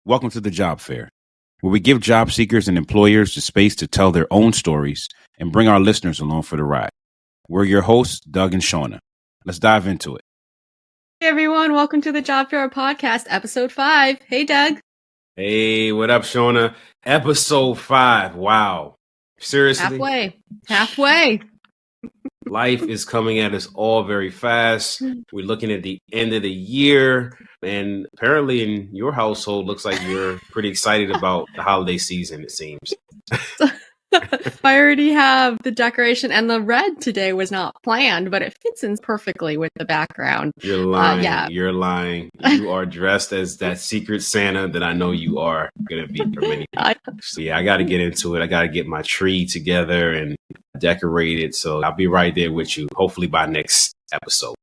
Welcome to the Job Fair, where we give job seekers and employers the space to tell their own stories and bring our listeners along for the ride. We're your hosts, Doug and Shauna. Let's dive into it. Hey everyone, welcome to the Job Fair podcast, episode 5. Hey Doug. Hey, what up, Shauna? Episode 5. Wow. Seriously? Halfway. Life is coming at us all very fast. We're looking at the end of the year, and apparently in your household, looks like you're pretty excited about the holiday season, it seems. I already have the decoration, and the red today was not planned, but it fits in perfectly with the background. You're lying. You're lying. You are dressed as that secret Santa that I know you are going to be for many people. So yeah, I got to get into it. I got to get my tree together and decorate it. So I'll be right there with you, hopefully by next episode.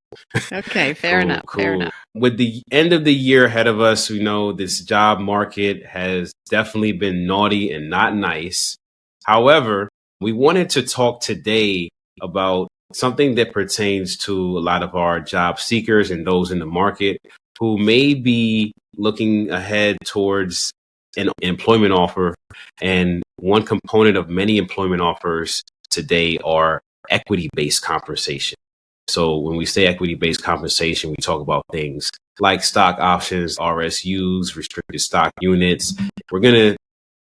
Okay, fair enough. Fair enough. With the end of the year ahead of us, we know this job market has definitely been naughty and not nice. However, we wanted to talk today about something that pertains to a lot of our job seekers and those in the market who may be looking ahead towards an employment offer. And one component of many employment offers today are equity-based compensation. So when we say equity-based compensation, we talk about things like stock options, RSUs, restricted stock units. We're going to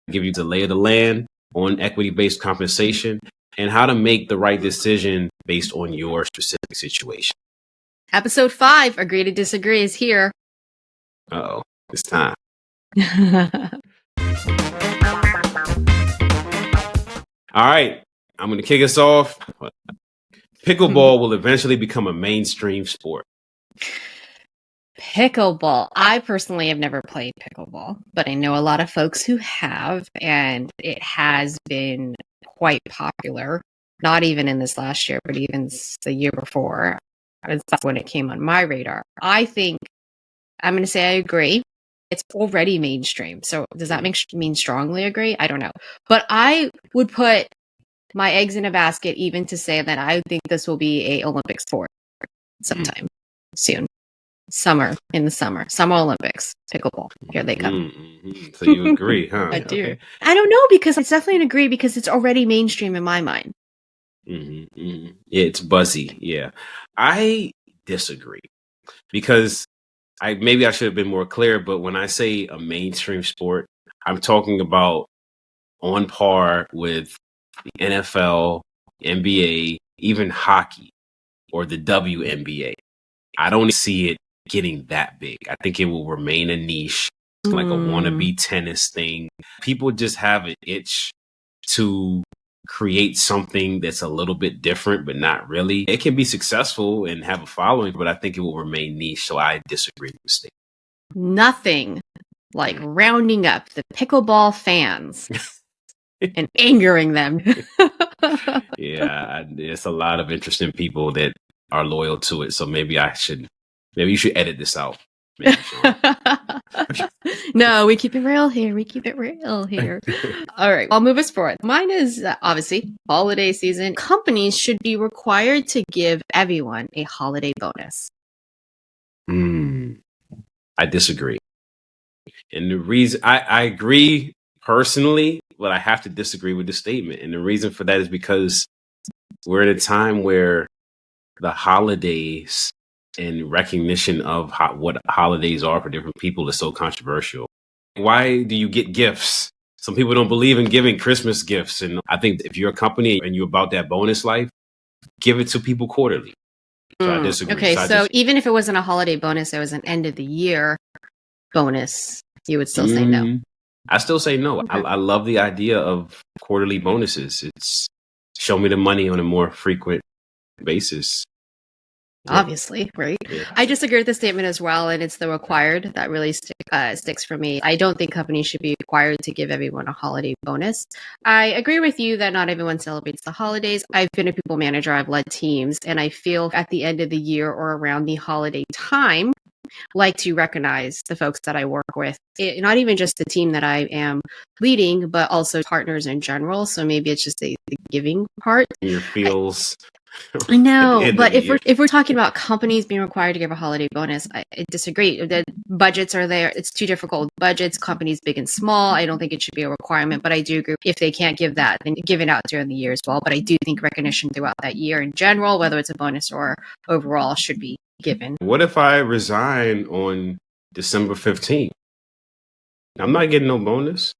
give you the lay of the land on equity-based compensation and how to make the right decision based on your specific situation. Episode 5, Agree to Disagree, is here. Uh-oh, it's time. All right, I'm going to kick us off. Pickleball will eventually become a mainstream sport. Pickleball. I personally have never played pickleball, but I know a lot of folks who have, and it has been quite popular, not even in this last year, but even the year before. That's when it came on my radar. I think, I'm going to say I agree. It's already mainstream. So does that mean strongly agree? I don't know. But I would put my eggs in a basket even to say that I think this will be a Olympic sport sometime soon. Summer Olympics, pickleball. Here they come. Mm-hmm. So you agree, huh? I do. Okay. I don't know, because it's definitely an agree because it's already mainstream in my mind. Mm-hmm. Mm-hmm. It's buzzy. Yeah. I disagree because maybe I should have been more clear, but when I say a mainstream sport, I'm talking about on par with the NFL, NBA, even hockey or the WNBA. I don't see it getting that big. I think it will remain a niche, like a wannabe tennis thing. People just have an itch to create something that's a little bit different, but not really. It can be successful and have a following, but I think it will remain niche. So I disagree with the statement. Nothing like rounding up the pickleball fans and angering them. Yeah, there's a lot of interesting people that are loyal to it. So maybe you should edit this out. No, we keep it real here. All right, I'll move us forward. Mine is obviously holiday season. Companies should be required to give everyone a holiday bonus. I disagree. And the reason I agree personally, but I have to disagree with the statement. And the reason for that is because we're at a time where the holidays and recognition of what holidays are for different people is so controversial. Why do you get gifts? Some people don't believe in giving Christmas gifts. And I think if you're a company and you're about that bonus life, give it to people quarterly. So I disagree. Okay, so even if it wasn't a holiday bonus, it was an end of the year bonus, you would still say no? I still say no. Okay. I love the idea of quarterly bonuses. It's show me the money on a more frequent basis. Obviously, right? Yeah. I disagree with the statement as well, and it's the required that really sticks for me. I don't think companies should be required to give everyone a holiday bonus. I agree with you that not everyone celebrates the holidays. I've been a people manager, I've led teams, and I feel at the end of the year or around the holiday time, like to recognize the folks that I work with, not even just the team that I am leading, but also partners in general. So maybe it's just the giving part. Your feels. I at the know, end of but the year. if we're talking about companies being required to give a holiday bonus, I disagree. The budgets are there; it's too difficult. Budgets, companies big and small. I don't think it should be a requirement, but I do agree. If they can't give that, then give it out during the year as well. But I do think recognition throughout that year in general, whether it's a bonus or overall, should be given. What if I resign on December 15th? I'm not getting no bonus.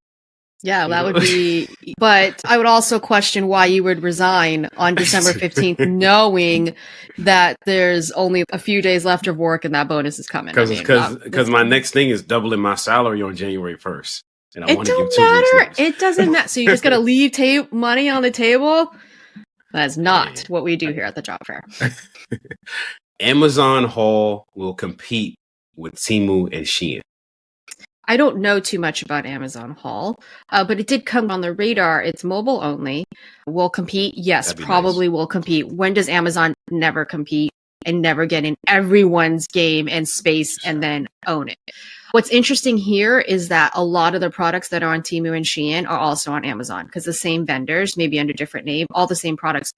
Yeah, that would be, but I would also question why you would resign on December 15th, knowing that there's only a few days left of work and that bonus is coming. Because my next thing is doubling my salary on January 1st. And I It want to give don't 2 weeks matter. notice. It doesn't matter. So you're just going to leave money on the table? That's not Man. what we do here at the job fair. Amazon Haul will compete with Temu and Shein. I don't know too much about Amazon Haul, but it did come on the radar. It's mobile only. Will compete? Yes, probably will compete. When does Amazon never compete and never get in everyone's game and space and then own it? What's interesting here is that a lot of the products that are on Temu and Shein are also on Amazon because the same vendors, maybe under different name, all the same products.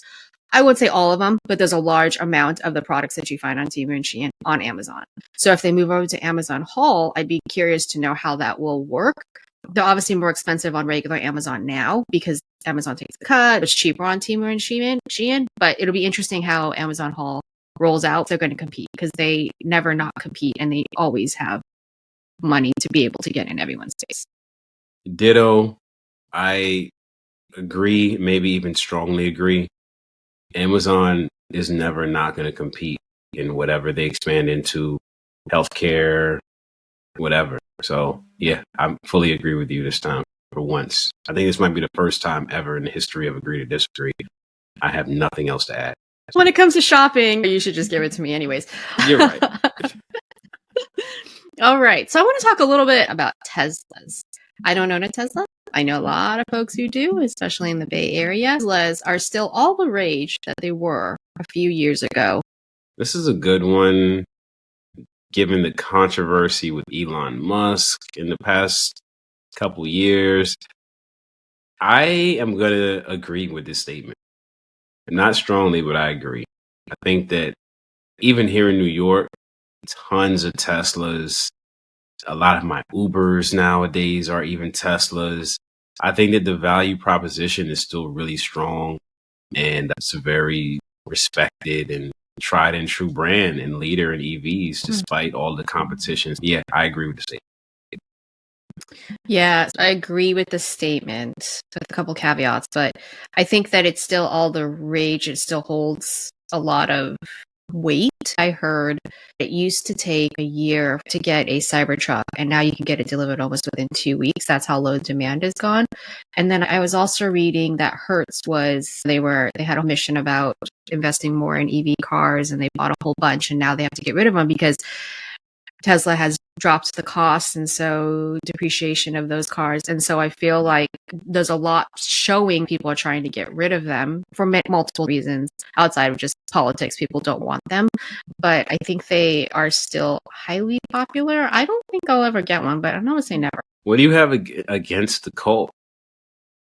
I would say all of them, but there's a large amount of the products that you find on Temu and Shein on Amazon. So if they move over to Amazon Haul, I'd be curious to know how that will work. They're obviously more expensive on regular Amazon now because Amazon takes the cut. It's cheaper on Temu and Shein, but it'll be interesting how Amazon Haul rolls out. They're going to compete because they never not compete and they always have money to be able to get in everyone's space. Ditto. I agree, maybe even strongly agree. Amazon is never not going to compete in whatever they expand into, healthcare, whatever. So, yeah, I fully agree with you this time for once. I think this might be the first time ever in the history of Agree to Disagree. I have nothing else to add. When it comes to shopping, you should just give it to me anyways. You're right. All right. So I want to talk a little bit about Teslas. I don't own a Tesla. I know a lot of folks who do, especially in the Bay Area. Teslas are still all the rage that they were a few years ago. This is a good one, given the controversy with Elon Musk in the past couple years. I am going to agree with this statement. Not strongly, but I agree. I think that even here in New York, tons of Teslas. A lot of my Ubers nowadays are even Teslas. I think that the value proposition is still really strong, and it's a very respected and tried and true brand and leader in EVs, despite all the competitions. Yeah, I agree with the statement. Yeah, I agree with the statement with a couple caveats, but I think that it's still all the rage. It still holds a lot of weight. I heard it used to take a year to get a Cybertruck, and now you can get it delivered almost within 2 weeks. That's how low demand is gone. And then I was also reading that Hertz they had a mission about investing more in EV cars, and they bought a whole bunch, and now they have to get rid of them because Tesla has dropped the cost and so depreciation of those cars. And so I feel like there's a lot showing people are trying to get rid of them for multiple reasons outside of just politics. People don't want them, but I think they are still highly popular. I don't think I'll ever get one, but I'm not going to say never. What do you have against the cult?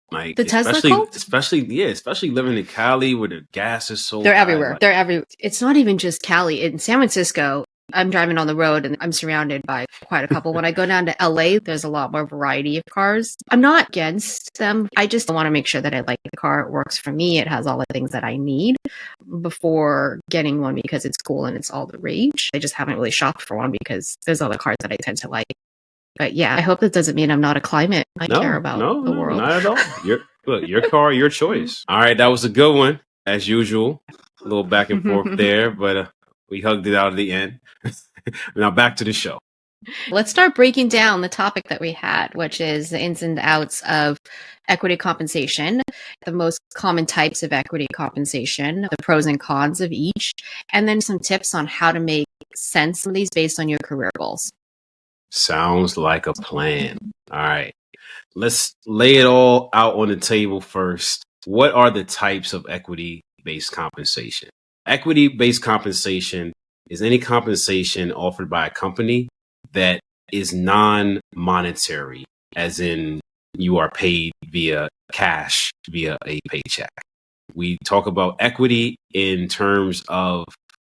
Like the Tesla cult? Especially living in Cali where the gas is so They're high. everywhere. They're everywhere. It's not even just Cali. In San Francisco, I'm driving on the road and I'm surrounded by quite a couple. When I go down to LA, there's a lot more variety of cars. I'm not against them. I just want to make sure that I like the car. It works for me. It has all the things that I need before getting one because it's cool and it's all the rage. I just haven't really shopped for one because there's other cars that I tend to like. But yeah, I hope that doesn't mean I'm not a climate. I care about the world. Not at all. Your car, your choice. All right, that was a good one, as usual. A little back and forth there, but we hugged it out at the end. Now back to the show. Let's start breaking down the topic that we had, which is the ins and outs of equity compensation, the most common types of equity compensation, the pros and cons of each, and then some tips on how to make sense of these based on your career goals. Sounds like a plan. All right. Let's lay it all out on the table first. What are the types of equity-based compensation? Equity-based compensation is any compensation offered by a company that is non-monetary, as in you are paid via cash, via a paycheck. We talk about equity in terms of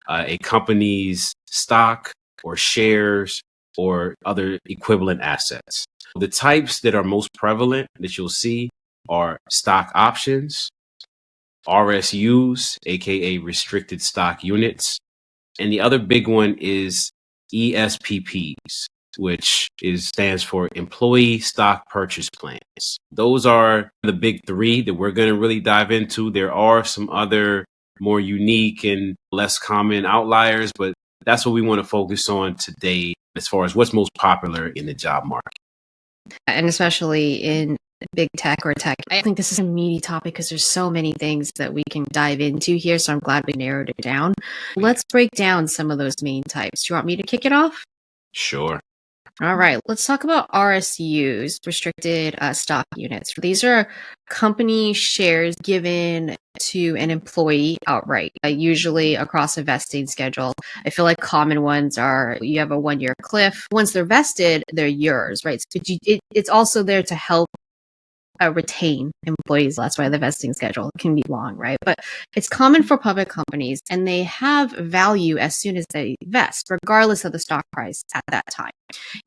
a company's stock or shares or other equivalent assets. The types that are most prevalent that you'll see are stock options, RSUs, aka restricted stock units, and the other big one is ESPPs, which stands for Employee Stock Purchase Plans. Those are the big three that we're going to really dive into. There are some other more unique and less common outliers, but that's what we want to focus on today as far as what's most popular in the job market. And especially in big tech or tech, I think this is a meaty topic because there's so many things that we can dive into here. So I'm glad we narrowed it down. Let's break down some of those main types. Do you want me to kick it off? Sure. All right, let's talk about RSUs, restricted stock units. These are company shares given to an employee outright, usually across a vesting schedule. I feel like common ones are you have a 1-year cliff. Once they're vested, they're yours, right? But it's also there to help retain employees. That's why the vesting schedule can be long, right? But it's common for public companies and they have value as soon as they vest, regardless of the stock price at that time.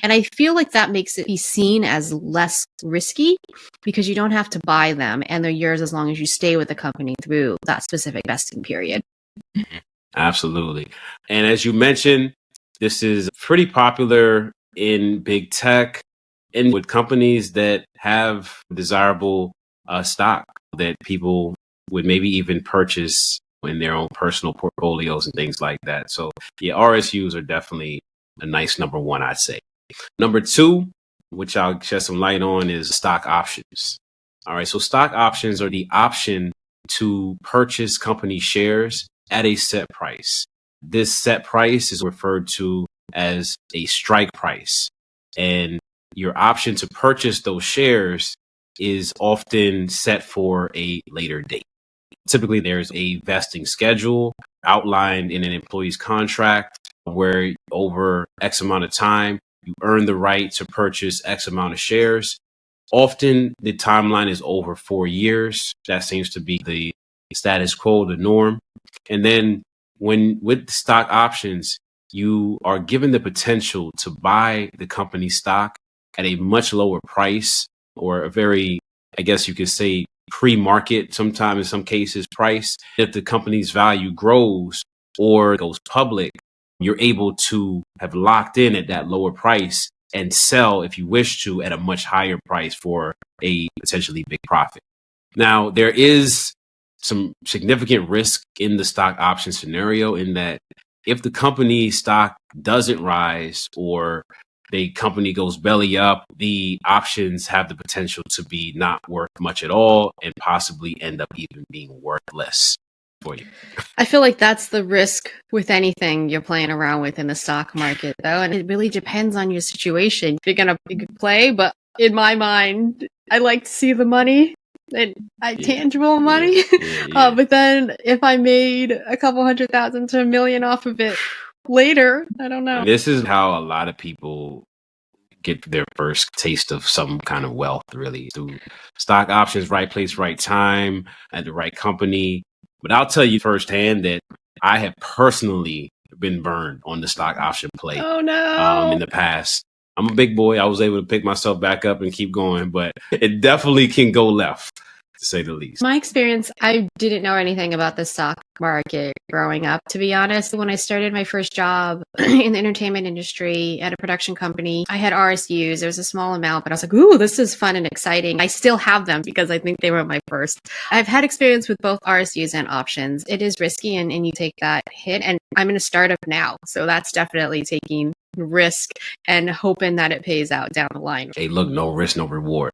And I feel like that makes it be seen as less risky because you don't have to buy them and they're yours as long as you stay with the company through that specific vesting period. Absolutely. And as you mentioned, this is pretty popular in big tech and with companies that have desirable stock that people would maybe even purchase in their own personal portfolios and things like that. So yeah, RSUs are definitely a nice number one, I'd say. Number two, which I'll shed some light on, is stock options. All right. So stock options are the option to purchase company shares at a set price. This set price is referred to as a strike price. And your option to purchase those shares is often set for a later date. Typically, there's a vesting schedule outlined in an employee's contract where over X amount of time, you earn the right to purchase X amount of shares. Often the timeline is over 4 years. That seems to be the status quo, the norm. And then with stock options, you are given the potential to buy the company stock at a much lower price or a very, I guess you could say, pre-market, sometimes in some cases, price. If the company's value grows or goes public, you're able to have locked in at that lower price and sell, if you wish to, at a much higher price for a potentially big profit. Now, there is some significant risk in the stock option scenario in that if the company stock doesn't rise or the company goes belly up, the options have the potential to be not worth much at all and possibly end up even being worth less for you. I feel like that's the risk with anything you're playing around with in the stock market, though. And it really depends on your situation. You're going to play, but in my mind, I like to see the money. And tangible money. But then if I made a couple 100,000 to $1 million off of it later, I don't know. This is how a lot of people get their first taste of some kind of wealth, really, through stock options, right place, right time, at the right company. But I'll tell you firsthand that I have personally been burned on the stock option play. Oh no! In the past. I'm a big boy. I was able to pick myself back up and keep going, but it definitely can go left, to say the least. My experience, I didn't know anything about the stock market growing up, to be honest. When I started my first job in the entertainment industry at a production company, I had RSUs. There was a small amount, but I was like, ooh, this is fun and exciting. I still have them because I think they were my first. I've had experience with both RSUs and options. It is risky and you take that hit. And I'm in a startup now. So that's definitely taking risk and hoping that it pays out down the line. Hey, look, no risk, no reward.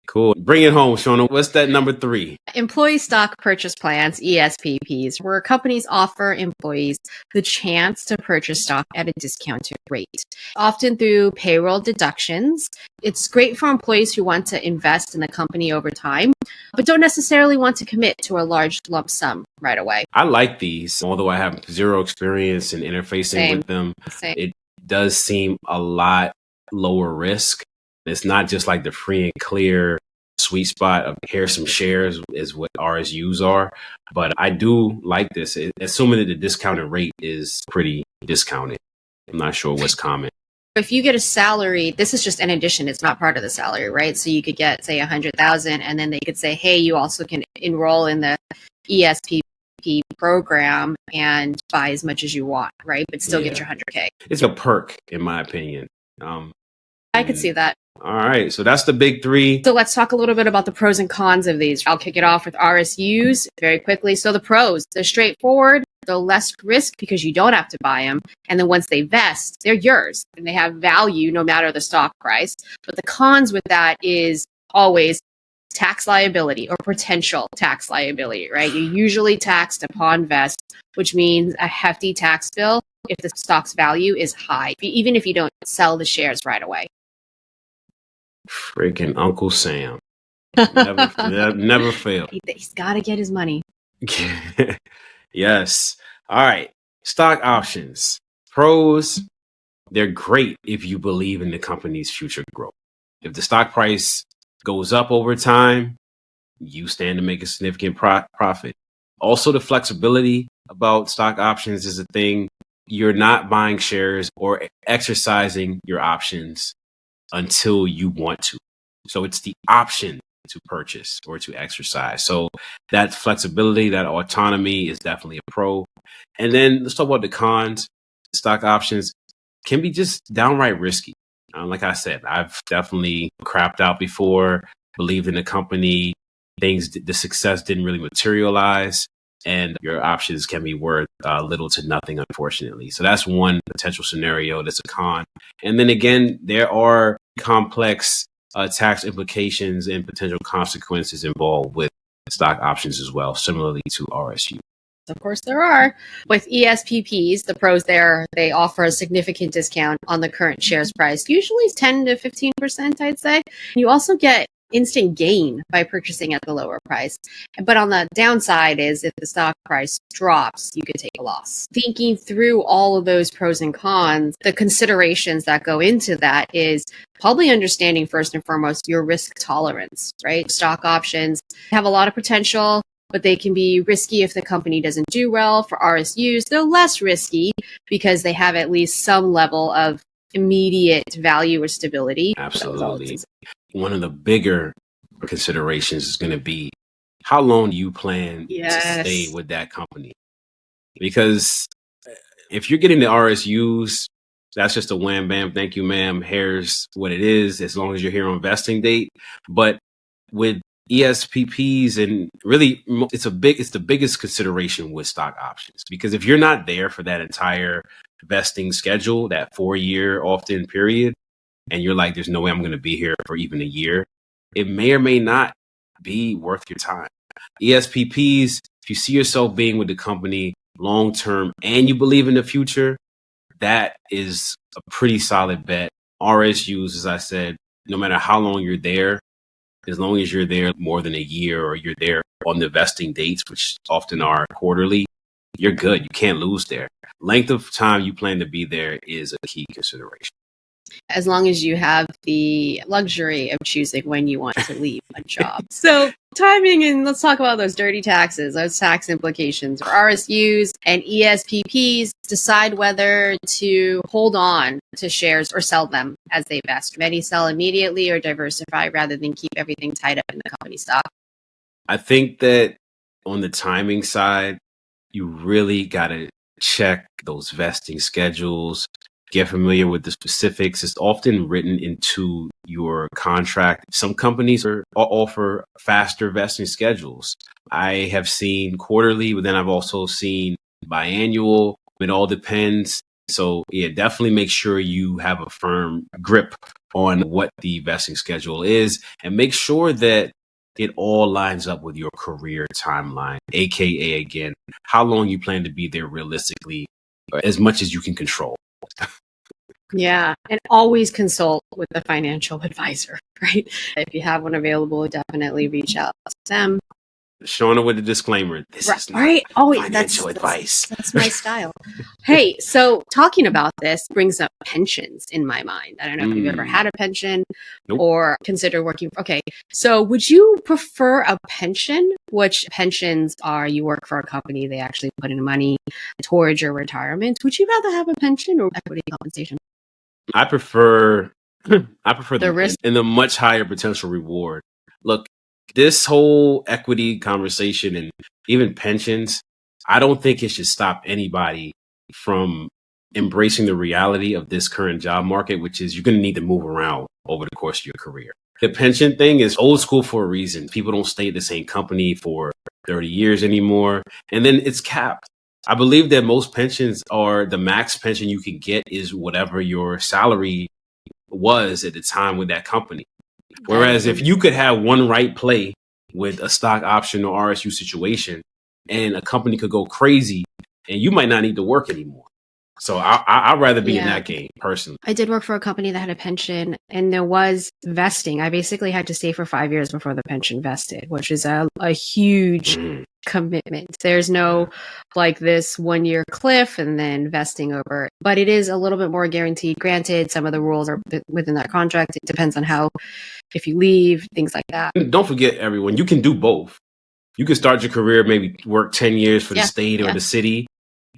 Cool. Bring it home, Shauna. What's that number 3? Employee stock purchase plans, ESPPs, where companies offer employees the chance to purchase stock at a discounted rate, often through payroll deductions. It's great for employees who want to invest in the company over time, but don't necessarily want to commit to a large lump sum right away. I like these, although I have zero experience in interfacing with them. It does seem a lot lower risk. It's not just like the free and clear sweet spot of here's some shares is what RSUs are. But I do like this, assuming that the discounted rate is pretty discounted. I'm not sure what's common. If you get a salary, this is just an addition. It's not part of the salary, right? So you could get, say, 100,000, and then they could say, hey, you also can enroll in the ESPP program and buy as much as you want, right? But still get your 100K. It's a perk, in my opinion. I could see that. All right. So that's the big three. So let's talk a little bit about the pros and cons of these. I'll kick it off with RSUs very quickly. So the pros, they're straightforward. They're less risk because you don't have to buy them. And then once they vest, they're yours and they have value no matter the stock price. But the cons with that is always tax liability or potential tax liability, right? You're usually taxed upon vest, which means a hefty tax bill if the stock's value is high, even if you don't sell the shares right away. Freaking Uncle Sam. Never fail. He's got to get his money. Yes. All right. Stock options. Pros, they're great if you believe in the company's future growth. If the stock price goes up over time, you stand to make a significant profit. Also, the flexibility about stock options is a thing. You're not buying shares or exercising your options until you want to. So it's the option to purchase or to exercise. So that flexibility, that autonomy is definitely a pro. And then let's talk about the cons. Stock options can be just downright risky. Like I said, I've definitely crapped out before, believed in the company, the success didn't really materialize, and your options can be worth little to nothing, unfortunately. So that's one potential scenario that's a con. And then again, there are complex tax implications and potential consequences involved with stock options as well, similarly to RSU. Of course, there are. With ESPPs, the pros there, they offer a significant discount on the current shares price, usually 10 to 15%, I'd say. You also get instant gain by purchasing at the lower price. But on the downside is if the stock price drops, you could take a loss. Thinking through all of those pros and cons, the considerations that go into that is probably understanding first and foremost your risk tolerance, right? Stock options have a lot of potential, but they can be risky if the company doesn't do well. For RSUs, they're less risky because they have at least some level of immediate value or stability. Absolutely. One of the bigger considerations is going to be how long do you plan to stay with that company? Because if you're getting the RSUs, that's just a wham bam, thank you, ma'am. Here's what it is, as long as you're here on vesting date. But with ESPPs, and really it's the biggest consideration with stock options, because if you're not there for that entire vesting schedule, that 4-year often period, and you're like, there's no way I'm going to be here for even a year, it may or may not be worth your time. ESPPs, if you see yourself being with the company long term and you believe in the future, that is a pretty solid bet. RSUs, as I said, no matter how long you're there, as long as you're there more than a year or you're there on the vesting dates, which often are quarterly, you're good. You can't lose there. Length of time you plan to be there is a key consideration. As long as you have the luxury of choosing when you want to leave a job. So timing, and let's talk about those dirty taxes, those tax implications for RSUs and ESPPs. Decide whether to hold on to shares or sell them as they vest. Many sell immediately or diversify rather than keep everything tied up in the company stock. I think that on the timing side, you really got to check those vesting schedules. Get familiar with the specifics. It's often written into your contract. Some companies offer faster vesting schedules. I have seen quarterly, but then I've also seen biannual. It all depends. So yeah, definitely make sure you have a firm grip on what the vesting schedule is, and make sure that it all lines up with your career timeline, AKA, again, how long you plan to be there realistically, as much as you can control. Yeah. And always consult with a financial advisor, right? If you have one available, definitely reach out to them. Shauna with a disclaimer. This is not Right? Oh, financial advice. That's my style. Hey, so talking about this brings up pensions in my mind. I don't know if you've ever had a pension Nope. or consider working. Okay, so would you prefer a pension? Which pensions are you work for a company, they actually put in money towards your retirement? Would you rather have a pension or equity compensation? I prefer The risk. and the much higher potential reward. Look, this whole equity conversation and even pensions, I don't think it should stop anybody from embracing the reality of this current job market, which is you're going to need to move around over the course of your career. The pension thing is old school for a reason. People don't stay at the same company for 30 years anymore. And then it's capped. I believe that most pensions are the max pension you can get is whatever your salary was at the time with that company. Whereas if you could have one right play with a stock option or RSU situation and a company could go crazy and you might not need to work anymore. So I'd rather be in that game personally. I did work for a company that had a pension and there was vesting. I basically had to stay for 5 years before the pension vested, which is a huge commitment. There's no like this 1 year cliff and then vesting over, but it is a little bit more guaranteed. Granted, some of the rules are within that contract. It depends on how, if you leave, things like that. Don't forget, everyone, you can do both. You can start your career, maybe work 10 years for the state or the city,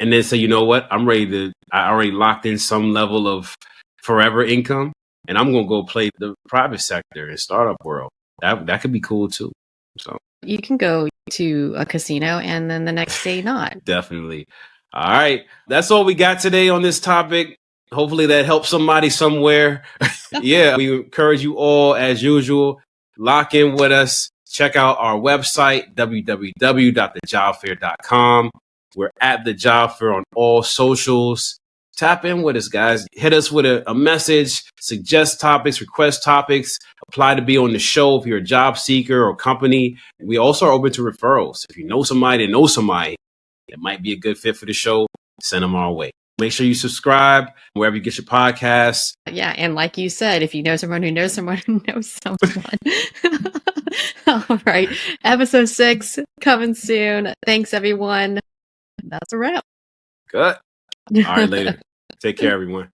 and then say, you know what, I already locked in some level of forever income, and I'm going to go play the private sector and startup world. That could be cool too. So you can go to a casino and then the next day not. Definitely. All right. That's all we got today on this topic. Hopefully that helps somebody somewhere. Yeah. We encourage you all, as usual, lock in with us. Check out our website, www.thejobfair.com. We're at The Job Fair on all socials. Tap in with us, guys. Hit us with a message, suggest topics, request topics, apply to be on the show if you're a job seeker or company. We also are open to referrals. If you know somebody that knows somebody that might be a good fit for the show, send them our way. Make sure you subscribe wherever you get your podcasts. Yeah, and like you said, if you know someone who knows someone who knows someone. All right. Episode 6 coming soon. Thanks, everyone. That's a wrap. Good. All right, later. Take care, everyone.